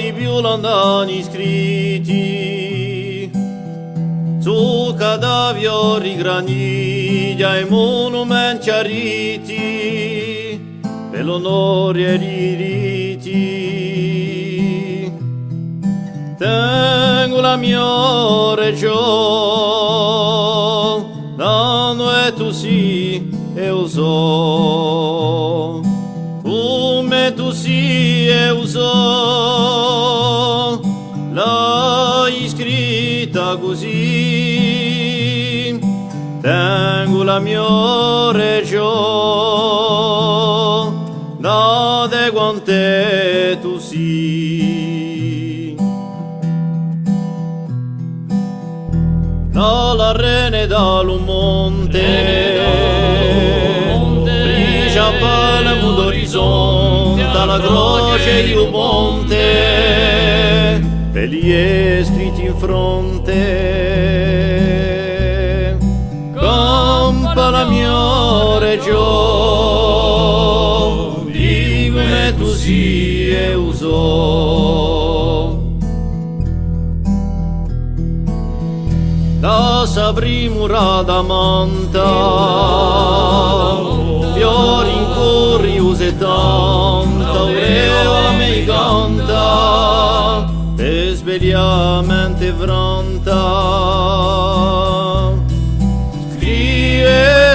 i più lontani scritti su cadaveri graniglia e monumenti arriti per l'onore e i riti. Tengo la mia regione, e tu sì e uso, come tu sì e uso, l'hai scritta così. Tengo la mia regione, date quante tu sì. Dalla rene dal monte, brilla bella mudo orizzonte, alla croce di un ponte, e gli è scritti in fronte. Campa la mia regione, di come tu sia e usò. Da Sabrimura da Manta, fiori in corri use tanta, aureola mi canta, e svegliamente vranta.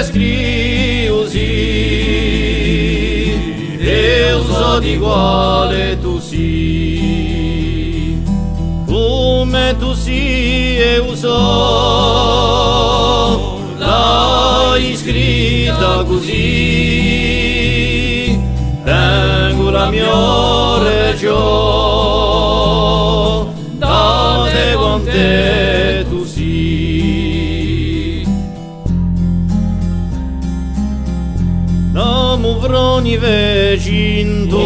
Scri così, e uso di quale tu sì, come tu sì e uso, l'hai scritta così. Tengo la mia regione, date quante tu sì. Namo vroni vecinto,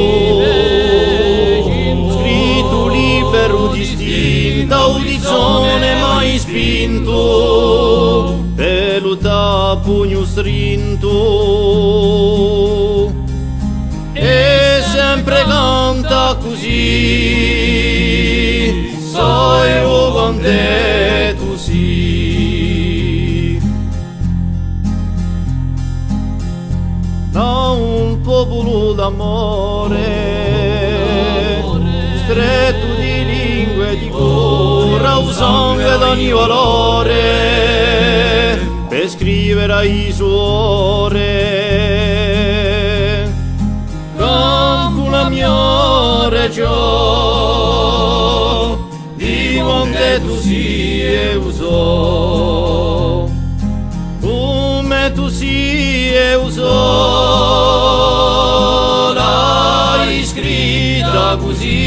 scritto libero distinto, audizione mai spinto, peluta pugno strinto, e sempre canta così, sai quante tu sì. Da un popolo d'amore, stretto di lingue di cuore, un sangue d'ogni valore, per scrivere ai suore. Campo la mia regione, di quante tu sia e usò, come tu sia e usò, l'hai scritta così.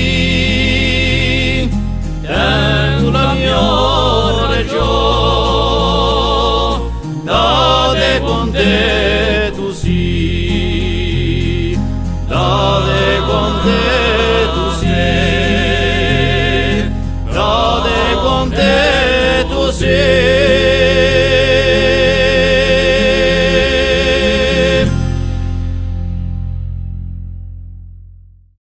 Tengo la mia regione, date con te.